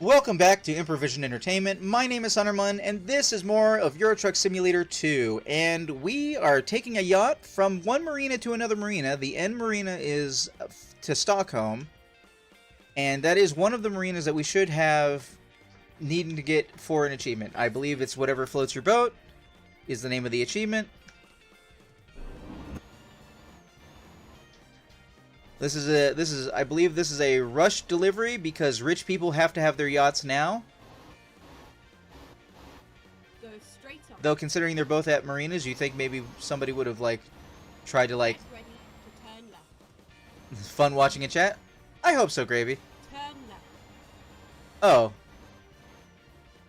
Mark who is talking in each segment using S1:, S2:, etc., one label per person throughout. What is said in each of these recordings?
S1: Welcome back to Improvision Entertainment. My name is Hunterman, and this is more of Euro Truck Simulator 2. And we are taking a yacht from one marina to another marina. The end marina is to Stockholm, and that is one of the marinas that we should have needing to get for an achievement. I believe it's whatever floats your boat is the name of the achievement. I believe this is a rush delivery because rich people have to have their yachts now.
S2: Go straight on.
S1: Though considering they're both at marinas, you think maybe somebody would have tried to
S2: Get ready to turn left.
S1: fun watching a chat? I hope so, Gravy.
S2: Turn left.
S1: Oh.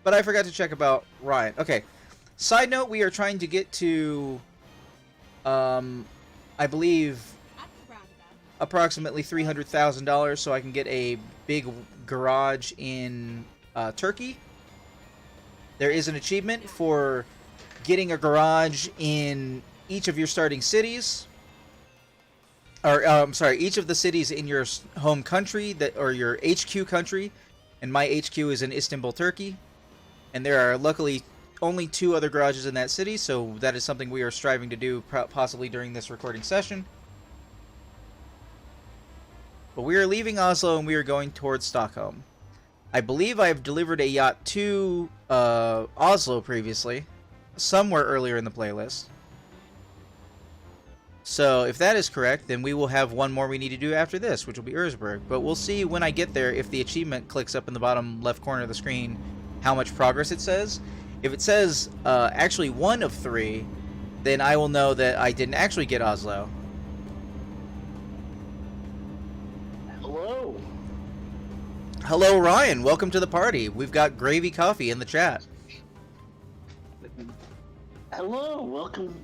S1: But I forgot to check about Ryan. Okay. Side note, we are trying to get to I believe
S2: At the roundabout.
S1: approximately $300,000 so I can get a big garage in Turkey. There is an achievement for getting a garage in each of your starting cities. Or, I'm sorry, each of the cities in your home country, or your HQ country. And my HQ is in Istanbul, Turkey. And there are luckily only 2 other garages in that city, so that is something we are striving to do possibly during this recording session. But we are leaving Oslo and we are going towards Stockholm. I believe I have delivered a yacht to Oslo previously, somewhere earlier in the playlist. So if that is correct, then we will have one more we need to do after this, which will be Erzberg. But we'll see when I get there if the achievement clicks up in the bottom left corner of the screen how much progress it says. If it says actually 1 of 3, then I will know that I didn't actually get Oslo.
S3: Hello.
S1: Hello, Ryan. Welcome to the party. We've got Gravy Coffee in the chat.
S3: Hello. Welcome.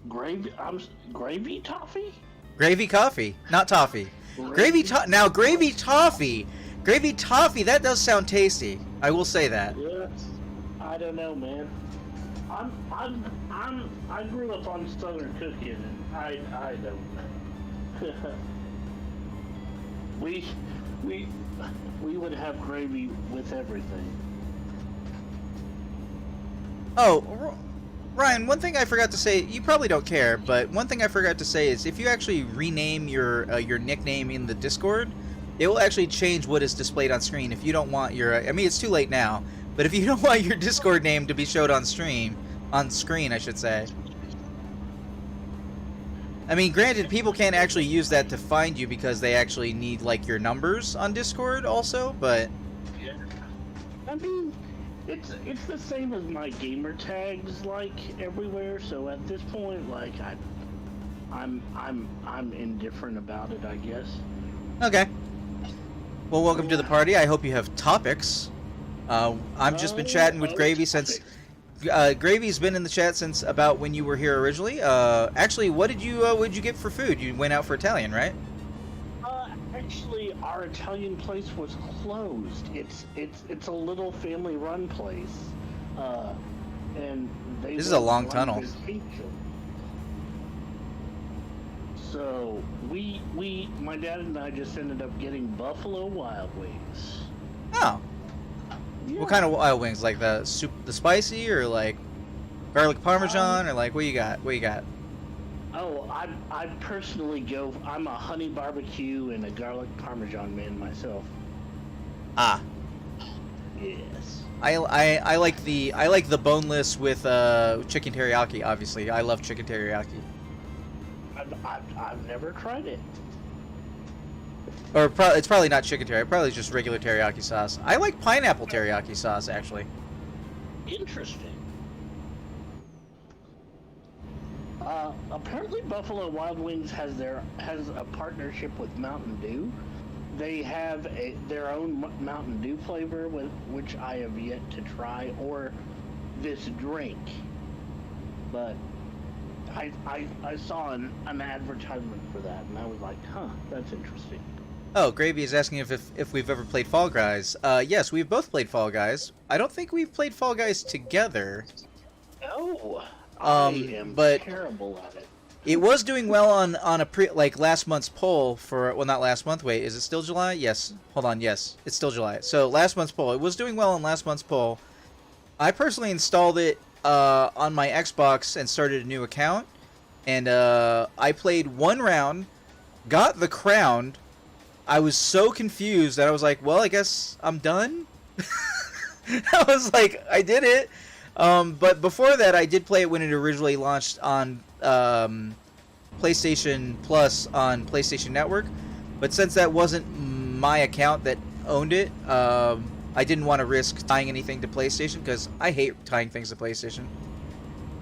S3: Gravy toffee.
S1: Gravy Coffee, not toffee. Gravy toffee. Gravy toffee. That does sound tasty. I will say that.
S3: Yes. I don't know, man. I grew up on Southern cooking, and I don't know. we would have gravy with everything.
S1: Oh, Ryan, one thing I forgot to say, you probably don't care, but one thing I forgot to say is if you actually rename your nickname in the Discord, it will actually change what is displayed on screen. If you don't want your, I mean, it's too late now, but if you don't want your Discord name to be showed on screen, I should say. I mean, granted, people can't actually use that to find you because they actually need, like, your numbers on Discord also, but...
S3: Yeah. I mean, it's the same as my gamer tags, like, everywhere, so at this point, like, I'm indifferent about it, I guess.
S1: Okay. Well, welcome to the party. I hope you have topics. I've just been chatting with Gravy since... Gravy's been in the chat since about when you were here originally. Actually, what did you get for food? You went out for Italian, right?
S3: Actually, our Italian place was closed. It's a little family-run place, and they.
S1: This is a long
S3: went on
S1: tunnel.
S3: vacation. So my dad and I just ended up getting Buffalo Wild Wings.
S1: Oh.
S3: Yeah.
S1: What kind of wild wings? Like the spicy, or like garlic parmesan, or like what you got? What you got?
S3: Oh, I personally I'm a honey barbecue and a garlic parmesan man myself.
S1: Ah.
S3: Yes.
S1: I like the boneless with chicken teriyaki. Obviously, I love chicken teriyaki.
S3: I've never tried it.
S1: Or it's probably not chicken teriyaki. Probably just regular teriyaki sauce. I like pineapple teriyaki sauce actually.
S3: Interesting. Apparently Buffalo Wild Wings has a partnership with Mountain Dew. They have their own Mountain Dew flavor, which I have yet to try, or this drink. But I saw an advertisement for that, and I was like, huh, that's interesting.
S1: Oh, Gravy is asking if we've ever played Fall Guys. Yes, we've both played Fall Guys. I don't think we've played Fall Guys together.
S3: Oh, I am
S1: but
S3: terrible at it.
S1: It was doing well on a like last month's poll for, well, not last month. Wait, is it still July? Yes. Hold on. Yes, it's still July. So last month's poll, it was doing well on last month's poll. I personally installed it on my Xbox and started a new account, and I played one round, got the crown. I was so confused that I was like, well, I guess I'm done. I was like, I did it. But before that, I did play it when it originally launched on PlayStation Plus on PlayStation Network. But since that wasn't my account that owned it, I didn't want to risk tying anything to PlayStation because I hate tying things to PlayStation.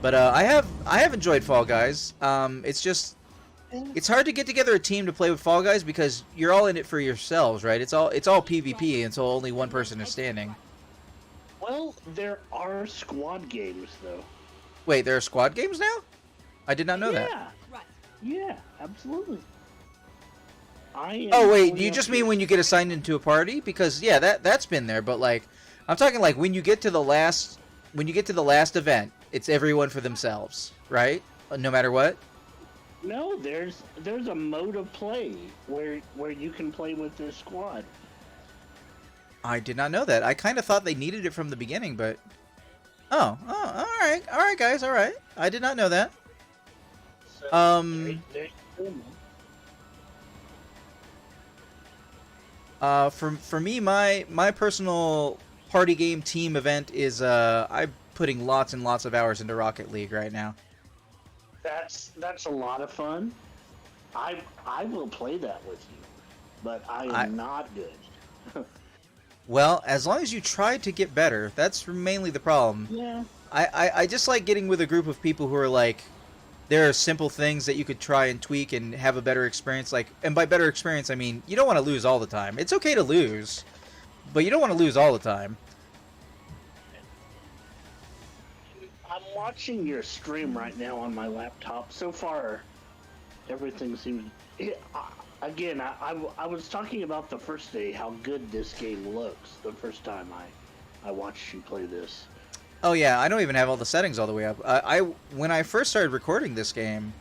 S1: But I have enjoyed Fall Guys. It's hard to get together a team to play with Fall Guys because you're all in it for yourselves, right? It's all PvP until only one person is standing.
S3: Well, there are squad games though.
S1: Wait, there are squad games now? I did not know that.
S2: Right.
S3: Yeah, absolutely.
S1: Oh wait, do you just mean when you get assigned into a party? Because yeah, that's been there, but like I'm talking like when you get to the last event, it's everyone for themselves, right? No matter what.
S3: No, there's a mode of play where you can play with this squad.
S1: I did not know that. I kind of thought they needed it from the beginning, but oh, all right, guys, all right. I did not know that.
S3: So,
S1: For me, my personal party game team event is I'm putting lots and lots of hours into Rocket League right now.
S3: That's a lot of fun. I will play that with you, but I am not good.
S1: Well, as long as you try to get better, that's mainly the problem.
S3: Yeah.
S1: I just like getting with a group of people who are like, there are simple things that you could try and tweak and have a better experience. Like, and by better experience, I mean you don't want to lose all the time. It's okay to lose, but you don't want to lose all the time.
S3: I'm watching your stream right now on my laptop. So far, everything seems. Again, I was talking about the first day how good this game looks. The first time I watched you play this.
S1: Oh yeah, I don't even have all the settings all the way up. When I first started recording this game,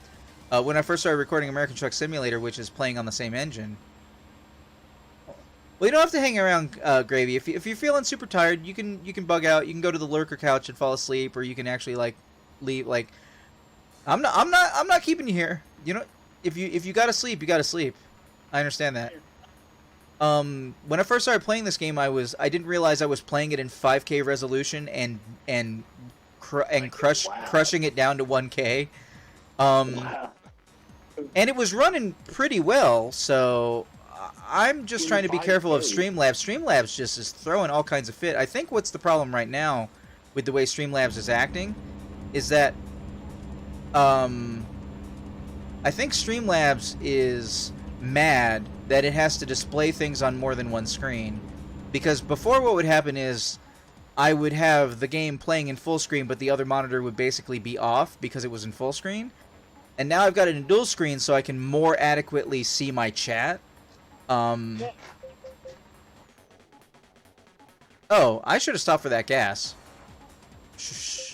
S1: when I first started recording American Truck Simulator, which is playing on the same engine. Well, you don't have to hang around, Gravy. If you're feeling super tired, you can bug out. You can go to the lurker couch and fall asleep, or you can actually like leave. Like, I'm not keeping you here. You know, if you gotta sleep, you gotta sleep. I understand that. When I first started playing this game, I didn't realize I was playing it in 5K resolution and crushing it down to 1K.
S3: Wow.
S1: And it was running pretty well, so I'm just trying to be careful of Streamlabs. Streamlabs just is throwing all kinds of fit. I think what's the problem right now with the way Streamlabs is acting is that I think Streamlabs is mad that it has to display things on more than one screen. Because before, what would happen is I would have the game playing in full screen, but the other monitor would basically be off because it was in full screen. And now I've got it in dual screen so I can more adequately see my chat. Oh, I should have stopped for that gas.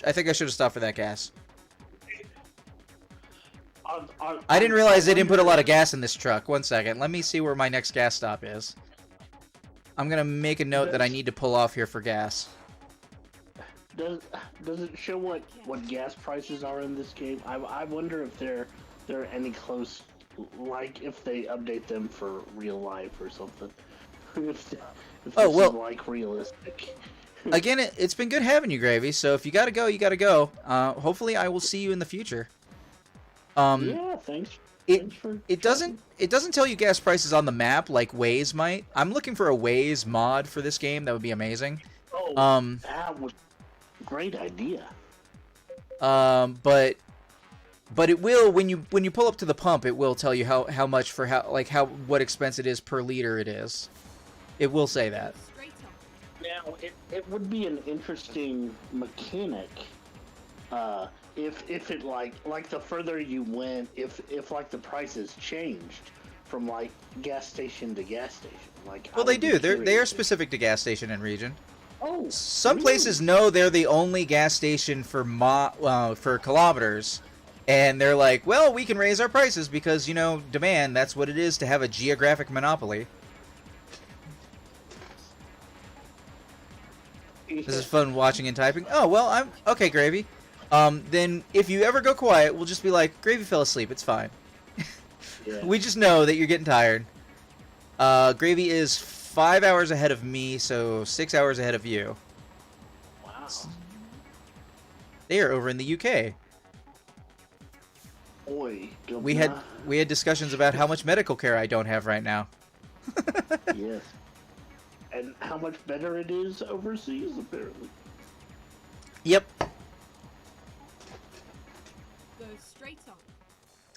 S1: I think I should have stopped for that gas. I didn't realize they didn't put a lot of gas in this truck. One second. Let me see where my next gas stop is. I'm going to make a note that I need to pull off here for gas.
S3: Does it show what gas prices are in this game? I wonder if they're any close, like if they update them for real life or something. if
S1: Oh, well,
S3: like realistic.
S1: Again, it's been good having you, Gravy. So if you gotta go, you gotta go. Hopefully, I will see you in the future.
S3: Yeah, thanks.
S1: It doesn't tell you gas prices on the map like Waze might. I'm looking for a Waze mod for this game. That would be amazing.
S3: Oh, that was a great idea.
S1: But it will when you pull up to the pump, it will tell you how much for what expense it is per liter it is. It will say that.
S2: Straight on.
S3: Now, it would be an interesting mechanic, if it like the further you went, if like the prices changed from like gas station to gas station. Like,
S1: well, they do. They are specific to gas station and region.
S3: Oh,
S1: Some
S3: really?
S1: places know they're the only gas station for kilometers, And they're like, well, we can raise our prices because, you know, demand, that's what it is to have a geographic monopoly. This is fun watching and typing. Oh, well, I'm... Okay, Gravy. Then if you ever go quiet, we'll just be like, Gravy fell asleep, it's fine.
S3: Yeah.
S1: We just know that you're getting tired. Gravy is 5 hours ahead of me, so 6 hours ahead of you.
S3: Wow.
S1: They are over in the UK.
S3: Boy,
S1: We had discussions about how much medical care I don't have right now.
S3: Yes. And how much better it is overseas, apparently.
S1: Yep.
S2: Go straight on.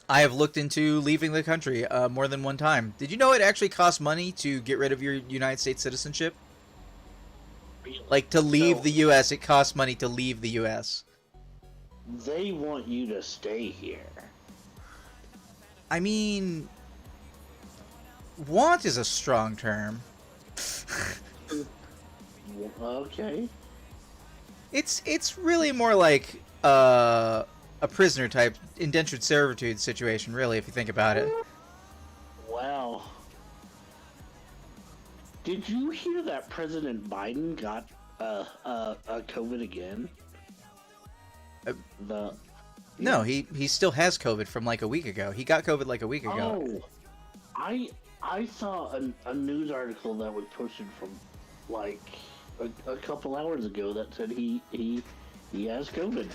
S1: I have looked into leaving the country more than one time. Did you know it actually costs money to get rid of your United States citizenship? Like, to leave
S3: So-
S1: the U.S., it costs money to leave the U.S.
S3: They want you to stay here.
S1: I mean, want is a strong term.
S3: Okay.
S1: It's really more like a prisoner type indentured servitude situation, really, if you think about it.
S3: Wow. Did you hear that President Biden got COVID again? The
S1: No, he still has COVID from like a week ago. He got COVID like a week ago.
S3: Oh, I saw a news article that was posted from like a couple hours ago that said he has COVID.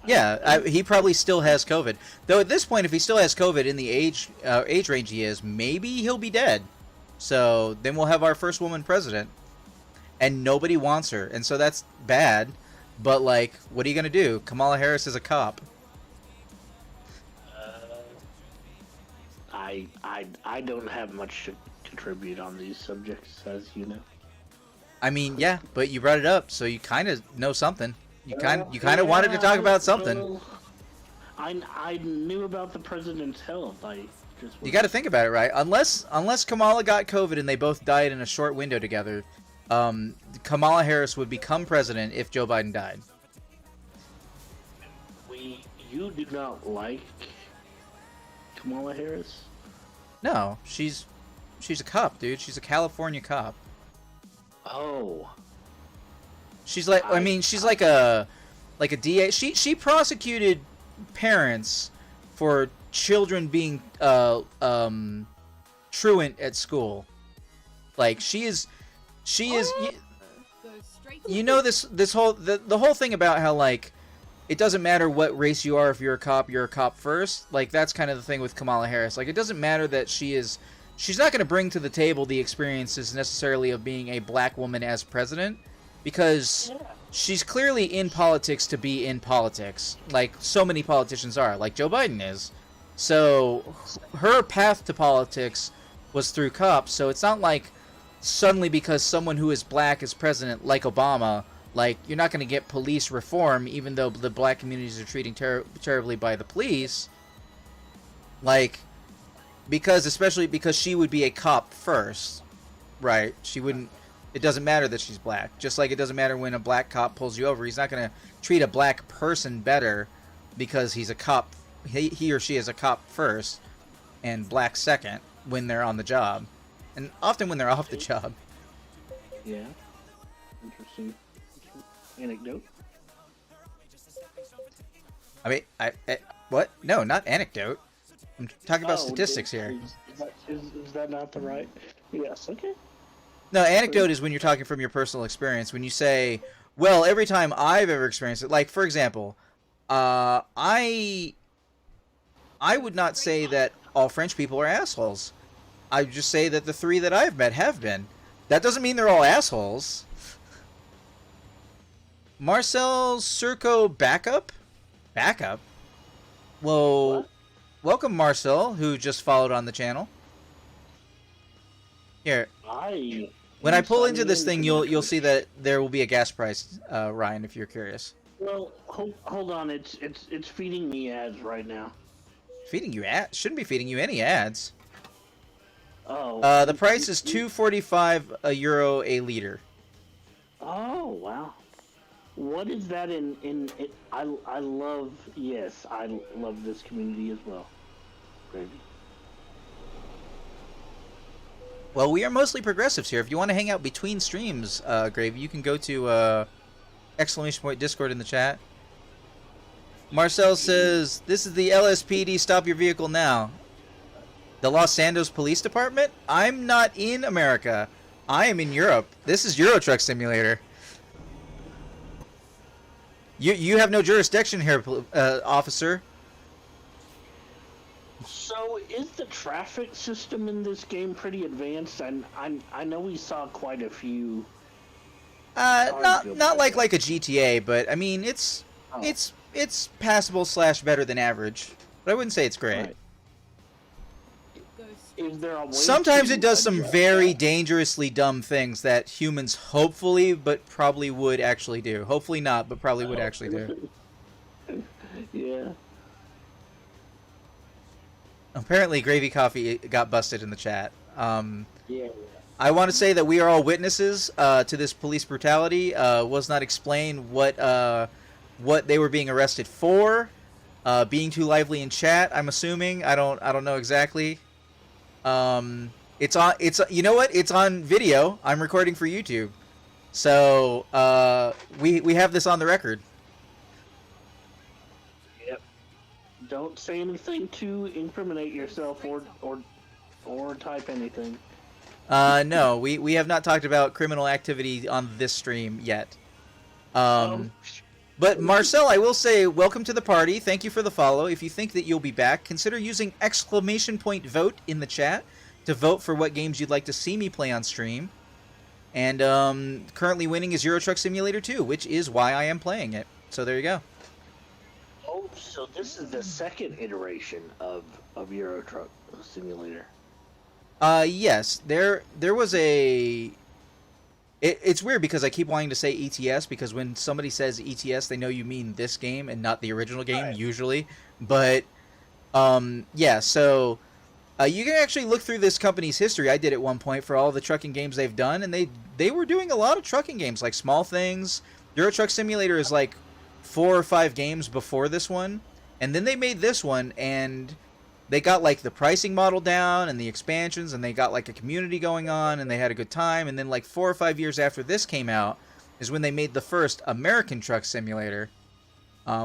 S1: Yeah, he probably still has COVID. Though at this point, if he still has COVID in the age range he is, maybe he'll be dead. So then we'll have our first woman president, and nobody wants her, and so that's bad. But like, what are you gonna do? Kamala Harris is a cop.
S3: I don't have much to contribute on these subjects, as you know.
S1: I mean, yeah, but you brought it up, so you kind of know something. You kind of wanted to talk about something.
S3: I knew about the president's health.
S1: You got to think about it, right? Unless Kamala got COVID and they both died in a short window together, Kamala Harris would become president if Joe Biden died.
S3: You do not like Kamala Harris?
S1: No, she's a cop, dude. She's a California cop.
S3: Oh.
S1: She's like, I mean, she's like a DA. She prosecuted parents for children being truant at school. Like she is.
S2: Go straight on.
S1: You know this whole the whole thing about how like it doesn't matter what race you are, if you're a cop first. Like that's kind of the thing with Kamala Harris. Like it doesn't matter that she's not going to bring to the table the experiences necessarily of being a black woman as president, because she's clearly in politics to be in politics, like so many politicians are, like Joe Biden is. So her path to politics was through cops, so it's not like suddenly because someone who is black is president, like Obama, like you're not going to get police reform even though the black communities are treating terribly by the police. Like, especially because she would be a cop first, right? She wouldn't. It doesn't matter that she's black. Just like it doesn't matter when a black cop pulls you over. He's not going to treat a black person better because he's a cop. He or she is a cop first and black second when they're on the job. And often when they're off the job.
S3: Yeah. Interesting anecdote.
S1: I mean, what? No, not anecdote. I'm talking about statistics here.
S3: Is that not the right? Yes, okay.
S1: No, anecdote is when you're talking from your personal experience. When you say, well, every time I've ever experienced it, like, for example, I would not say that all French people are assholes. I would just say that the 3 that I've met have been. That doesn't mean they're all assholes. Marcel Circo backup? Backup? Well,
S3: What?
S1: welcome Marcel, who just followed on the channel. Here, when I pull into this thing, you'll see that there will be a gas price, Ryan, if you're curious.
S3: Well, hold on. It's feeding me ads right now.
S1: Feeding you ads? Shouldn't be feeding you any ads.
S3: Oh.
S1: The price is €2.45 a liter.
S3: Oh wow. What is that in it? I love, yes, I love this community as well. Gravy.
S1: Well, we are mostly progressives here. If you want to hang out between streams, Gravy, you can go to exclamation point Discord in the chat. Marcel says, "This is the LSPD. Stop your vehicle now." The Los Santos Police Department? I'm not in America. I am in Europe. This is Euro Truck Simulator. You have no jurisdiction here, officer.
S3: So, is the traffic system in this game pretty advanced? And I know we saw quite a few.
S1: Not like a GTA, but I mean it's
S3: Oh.
S1: it's passable / better than average. But I wouldn't say it's great.
S3: Right.
S2: Go straight
S3: Is there a way
S1: Sometimes
S3: to
S1: it does some
S3: adjust
S1: very
S3: that?
S1: dangerously dumb things that humans hopefully, but probably would actually do. Hopefully not, but probably would actually do.
S3: Yeah.
S1: Apparently, Gravy Coffee got busted in the chat.
S3: Yeah.
S1: I want to say that we are all witnesses to this police brutality. Was not explained what they were being arrested for. Being too lively in chat, I'm assuming. I don't know exactly. It's you know what? It's on video. I'm recording for YouTube. So, we have this on the record.
S3: Yep. Don't say anything to incriminate yourself or type anything.
S1: No, we have not talked about criminal activity on this stream yet. But Marcel, I will say, welcome to the party. Thank you for the follow. If you think that you'll be back, consider using exclamation point vote in the chat to vote for what games you'd like to see me play on stream. And currently winning is Euro Truck Simulator 2, which is why I am playing it. So there you go.
S3: Oh, so this is the second iteration of Euro Truck Simulator.
S1: Yes, there was a... It's weird because I keep wanting to say ETS because when somebody says ETS, they know you mean this game and not the original game,
S3: Right.
S1: usually. But, yeah, so you can actually look through this company's history. I did at one point for all the trucking games they've done, and they were doing a lot of trucking games, like Small Things. Euro Truck Simulator is like 4 or 5 games before this one, and then they made this one, and they got like the pricing model down and the expansions, and they got like a community going on, and they had a good time. And then like 4 or 5 years after this came out is when they made the first American Truck Simulator,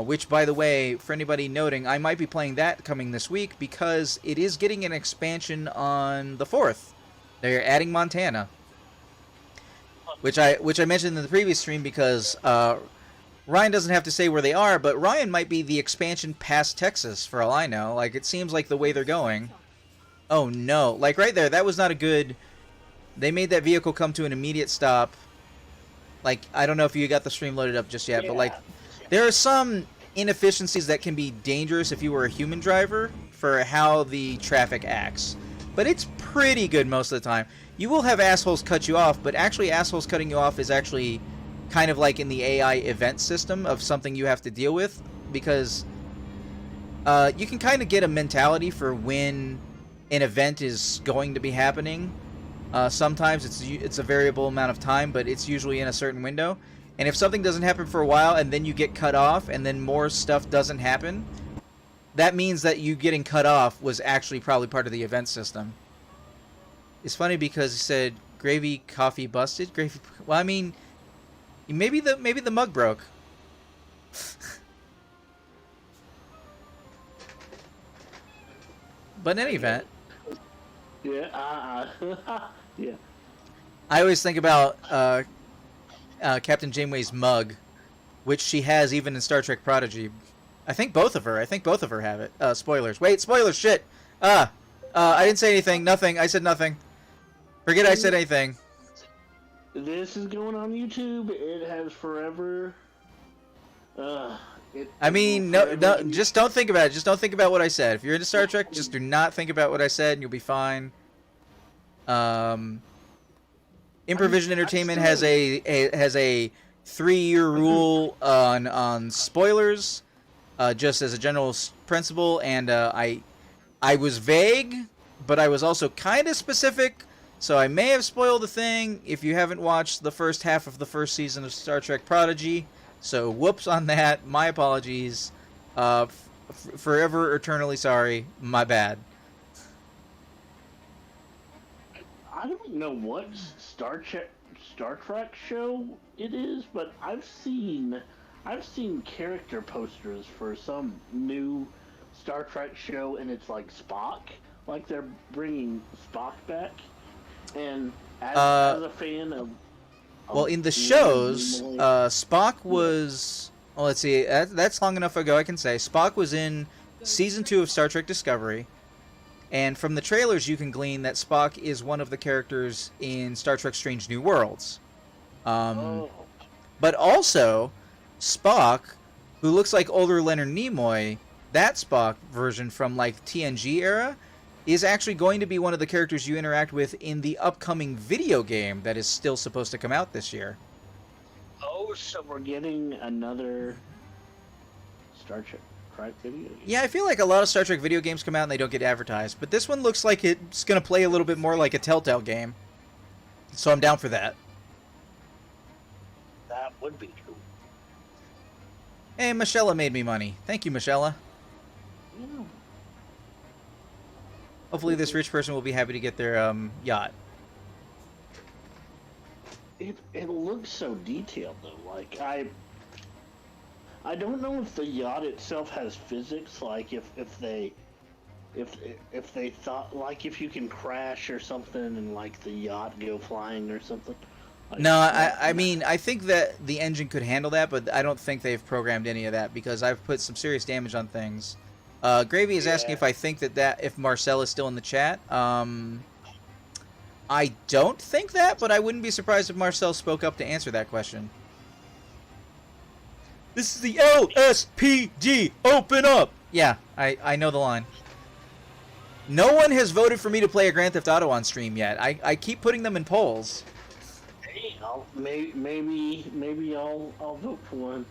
S1: which, by the way, for anybody noting, I might be playing that coming this week because it is getting an expansion on the 4th. They're adding Montana, which I mentioned in the previous stream because Ryan doesn't have to say where they are, but Ryan might be the expansion past Texas, for all I know. Like, it seems like the way they're going. Oh, no. Like, right there, that was not a good... They made that vehicle come to an immediate stop. Like, I don't know if you got the stream loaded up just yet, but, like, there are some inefficiencies that can be dangerous if you were a human driver for how the traffic acts. But it's pretty good most of the time. You will have assholes cut you off, but actually assholes cutting you off is actually... kind of like in the AI event system of something you have to deal with, because you can kind of get a mentality for when an event is going to be happening. Sometimes it's a variable amount of time, but it's usually in a certain window. And if something doesn't happen for a while and then you get cut off and then more stuff doesn't happen, that means that you getting cut off was actually probably part of the event system. It's funny because it said Gravy Coffee busted. Gravy. Well, I mean. Maybe the mug broke. But in any event,
S3: Yeah. Yeah.
S1: I always think about Captain Janeway's mug, which she has even in Star Trek Prodigy. I think both of her have it. Spoilers. Wait, spoilers. Shit. I didn't say anything. Nothing. I said nothing. Forget I said anything.
S3: This is going on YouTube. It has forever.
S1: I mean, no, just don't think about it. Just don't think about what I said. If you're into Star Trek, just do not think about what I said, and you'll be fine. Improvision Entertainment has a 3-year rule on spoilers, just as a general principle, and I was vague, but I was also kind of specific. So I may have spoiled the thing if you haven't watched the first half of the first season of Star Trek Prodigy. So whoops on that. My apologies. Forever, eternally sorry. My bad.
S3: I don't know what Star Trek show it is, but I've seen character posters for some new Star Trek show, and it's like Spock, like they're bringing Spock back. And as a fan of
S1: well, in the shows, Spock was. Well, let's see. That's long enough ago. I can say Spock was in season 2 of Star Trek Discovery. And from the trailers, you can glean that Spock is one of the characters in Star Trek Strange New Worlds. But also, Spock, who looks like older Leonard Nimoy, that Spock version from, like, TNG era, is actually going to be one of the characters you interact with in the upcoming video game that is still supposed to come out this year.
S3: Oh, so we're getting another Star Trek video game?
S1: Yeah, I feel like a lot of Star Trek video games come out and they don't get advertised, but this one looks like it's going to play a little bit more like a Telltale game. So I'm down for that.
S3: That would be true.
S1: Hey, Michelle made me money. Thank you, Michelle.
S3: Yeah.
S1: Hopefully this rich person will be happy to get their yacht.
S3: It looks so detailed though. Like I don't know if the yacht itself has physics. Like if they thought, like, if you can crash or something and like the yacht go flying or something. Like,
S1: No, I mean, I think that the engine could handle that, but I don't think they've programmed any of that because I've put some serious damage on things. Gravy is asking if I think that if Marcel is still in the chat. I don't think that, but I wouldn't be surprised if Marcel spoke up to answer that question. This is the LSPD. Open up. Yeah, I know the line. No one has voted for me to play a Grand Theft Auto on stream yet. I keep putting them in polls.
S3: Hey, maybe I'll vote for one.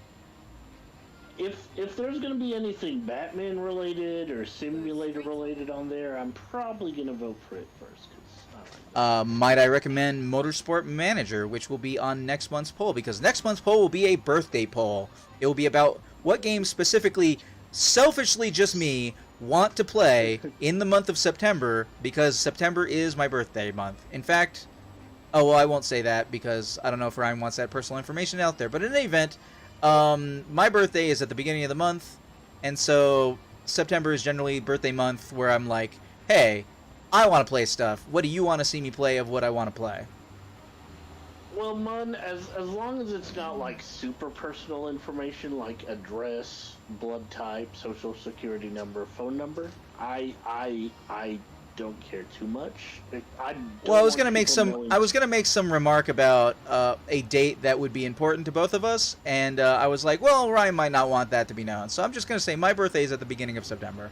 S3: If there's gonna be anything Batman related or simulator related on there, I'm probably gonna vote for it first.
S1: Might I recommend Motorsport Manager, which will be on next month's poll, because next month's poll will be a birthday poll. It will be about what games specifically, selfishly just me, want to play in the month of September, because September is my birthday month. In fact, oh, well, I won't say that because I don't know if Ryan wants that personal information out there, but in any event, my birthday is at the beginning of the month, and so September is generally birthday month where I'm like, hey, I want to play stuff. What do you want to see me play of what I want to play?
S3: Well, Mun, as long as it's not like super personal information like address, blood type, social security number, phone number, I don't care too much. I was gonna make some remark about a date that would be important to both of us, and I was like, well, Ryan might not want that to be known, so I'm just gonna say my birthday is at the beginning of September.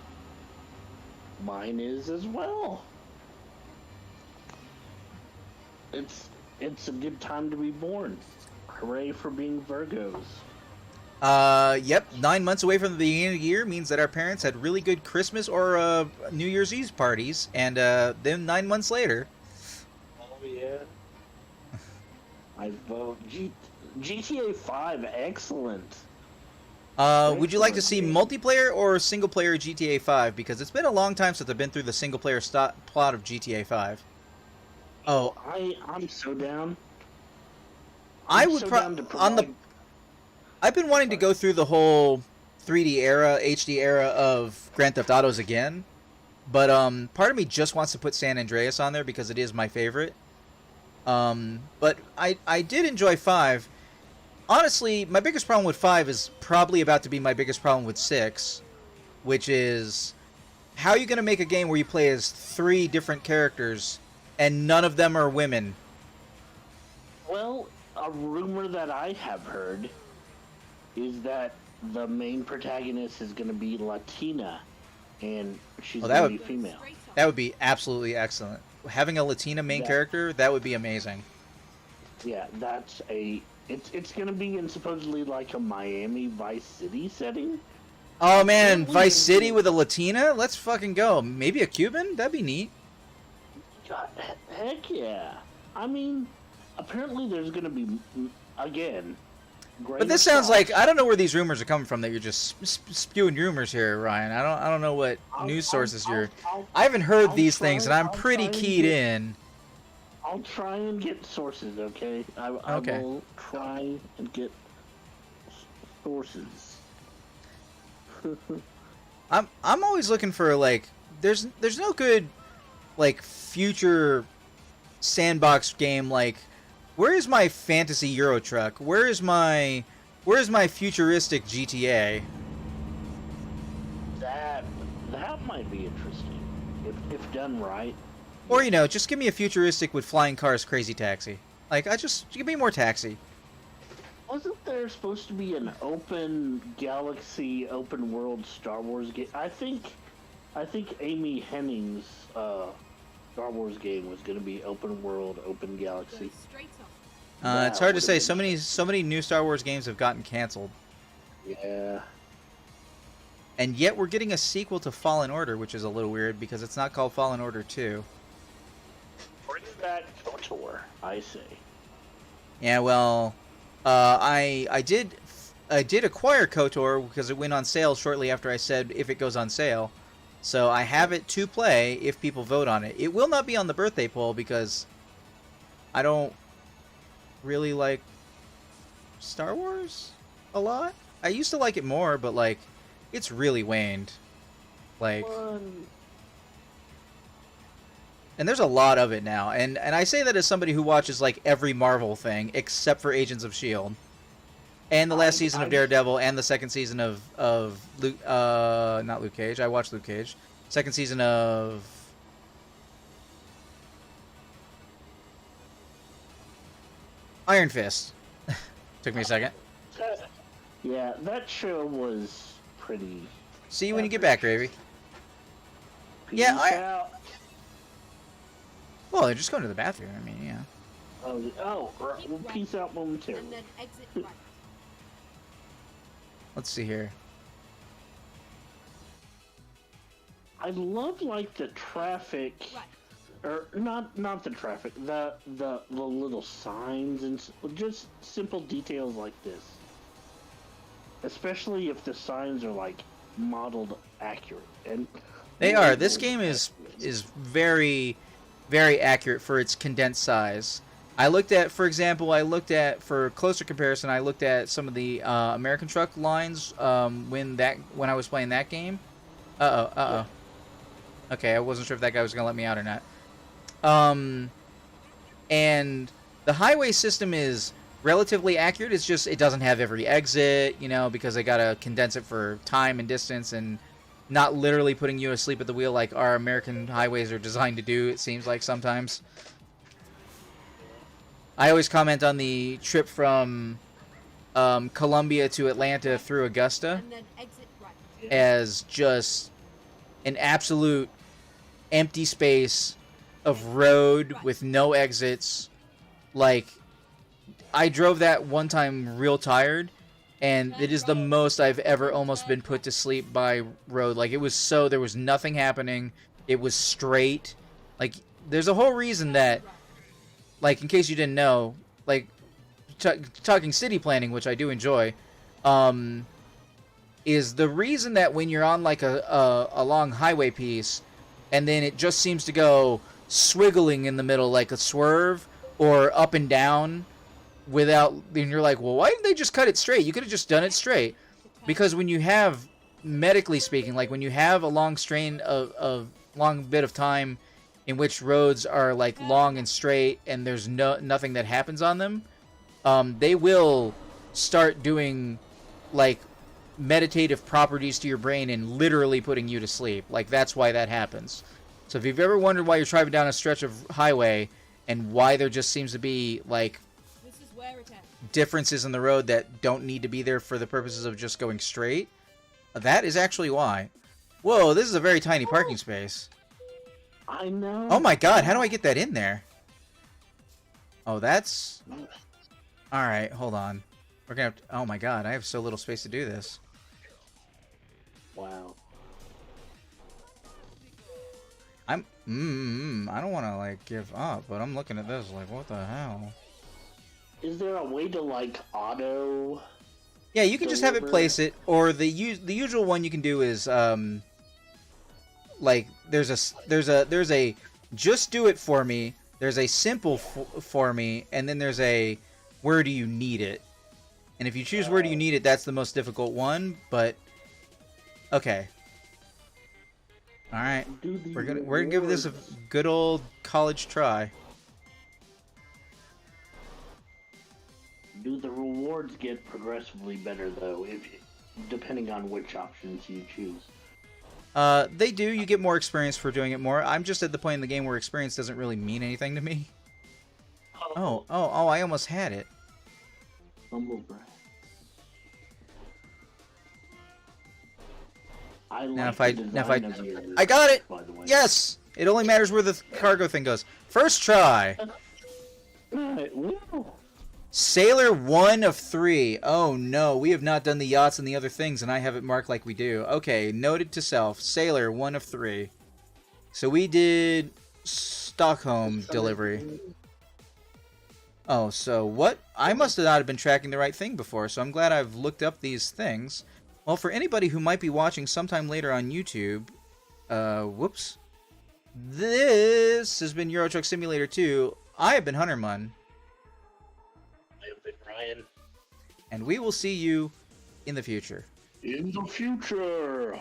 S3: Mine is as well. It's a good time to be born. Hooray for being Virgos.
S1: Yep, 9 months away from the beginning of the year means that our parents had really good Christmas or New Year's Eve parties, and then 9 months later.
S3: Oh yeah. I vote GTA 5. Excellent.
S1: Would you like to see multiplayer or single player GTA 5? Because it's been a long time since I've been through the single player plot of GTA 5. Oh,
S3: I'm so down.
S1: I've been wanting to go through the whole 3D era, HD era of Grand Theft Autos again, but part of me just wants to put San Andreas on there because it is my favorite. But I did enjoy 5. Honestly, my biggest problem with 5 is probably about to be my biggest problem with 6, which is how are you going to make a game where you play as 3 different characters and none of them are women?
S3: Well, a rumor that I have heard is that the main protagonist is going to be Latina, and she's going to be female.
S1: That would be absolutely excellent. Having a Latina main character, that would be amazing.
S3: Yeah, it's going to be in supposedly like a Miami Vice City setting.
S1: Oh man, Vice City with a Latina? Let's fucking go. Maybe a Cuban? That'd be neat.
S3: God, heck yeah. I mean, apparently there's going to be, again,
S1: But this sounds like I don't know where these rumors are coming from that you're just spewing rumors here, Ryan. I don't know what news sources I haven't heard these things, and I'm pretty keyed in.
S3: I'll try and get sources, okay? I will try and get sources.
S1: I'm always looking for like there's no good like future sandbox game like where is my fantasy Euro Truck? Where is my futuristic GTA?
S3: That might be interesting if done right.
S1: Or just give me a futuristic with flying cars Crazy Taxi. Like just give me more Taxi.
S3: Wasn't there supposed to be an open galaxy, open world Star Wars game? I think Amy Henning's Star Wars game was going to be open world, open galaxy.
S2: Go straight off.
S1: It's hard to say. So many new Star Wars games have gotten canceled.
S3: Yeah.
S1: And yet we're getting a sequel to Fallen Order, which is a little weird because it's not called Fallen Order 2.
S3: Bring back KOTOR, I say.
S1: Yeah, well, I did acquire KOTOR because it went on sale shortly after I said if it goes on sale. So I have it to play if people vote on it. It will not be on the birthday poll because I don't really like Star Wars a lot. I used to like it more, but like it's really waned. Like and there's a lot of it now. And I say that as somebody who watches like every Marvel thing except for Agents of S.H.I.E.L.D. And the last season of Daredevil and the second season of Luke, not Luke Cage. I watched Luke Cage. Second season of Iron Fist. Took me a second.
S3: Yeah, that show was pretty.
S1: See you when you get back, Gravy.
S3: Peace out.
S1: Well, they're just going to the bathroom. I mean, yeah.
S3: We'll peace out momentarily.
S2: And then exit right.
S1: Let's see here.
S3: I love like the traffic, or not the traffic, the little signs and just simple details like this. Especially if the signs are like modeled accurate and
S1: they are. This game is very, very accurate for its condensed size. I looked at, for closer comparison, I looked at some of the American Truck lines when I was playing that game. Okay, I wasn't sure if that guy was gonna let me out or not. And the highway system is relatively accurate. It's just it doesn't have every exit, because they gotta condense it for time and distance and not literally putting you asleep at the wheel like our American highways are designed to do. It seems like sometimes. I always comment on the trip from Columbia to Atlanta through Augusta
S2: And then exit right.
S1: as just an absolute empty space of road with no exits. Like, I drove that one time real tired, and it is the most I've ever almost been put to sleep by road. Like, there was nothing happening. It was straight. Like, there's a whole reason that, like, in case you didn't know, like, talking city planning, which I do enjoy, is the reason that when you're on, like, a long highway piece, and then it just seems to go swiggling in the middle like a swerve, or up and down, and you're like, well, why didn't they just cut it straight? You could have just done it straight. Because when you have, medically speaking, like, when you have a long long bit of time in which roads are like long and straight and there's nothing that happens on them, they will start doing like meditative properties to your brain and literally putting you to sleep. Like, that's why that happens. So if you've ever wondered why you're driving down a stretch of highway and why there just seems to be like
S2: This is where it ends.
S1: differences in the road that don't need to be there for the purposes of just going straight, that is actually why. Whoa, this is a very tiny parking space.
S3: I know.
S1: Oh my god, how do I get that in there? Oh, that's... Alright, hold on. We're gonna have to... Oh my god, I have so little space to do this.
S3: Wow.
S1: I don't want to, like, give up, but I'm looking at this like, what the hell?
S3: Is there a way to like auto?
S1: Yeah, you can just have it
S3: Deliver.
S1: place it, or the usual one you can do is like there's a just do it for me. There's a simple for me, and then there's a where do you need it? And if you choose where do you need it, that's the most difficult one. But okay, all right, we're gonna give this a good old college try.
S3: Do the rewards get progressively better though, if depending on which options you choose?
S1: They do. You get more experience for doing it more. I'm just at the point in the game where experience doesn't really mean anything to me. Oh, I almost had it.
S3: Humble brag. I like
S1: Now if
S3: the
S1: I
S3: design of your
S1: I got it.
S3: by the way.
S1: Yes! It only matters where the cargo thing goes. First try.
S3: Alright, well,
S1: Sailor 1 of 3. Oh no, we have not done the yachts and the other things, and I have it marked like we do. Okay, noted to self. Sailor 1 of 3. So we did Stockholm delivery. Oh, so what? I must have not have been tracking the right thing before, so I'm glad I've looked up these things. Well, for anybody who might be watching sometime later on YouTube, whoops. This has been Euro Truck Simulator 2. I have been Huntermun.
S3: I have been Ryan.
S1: And we will see you in the future.
S3: In the future.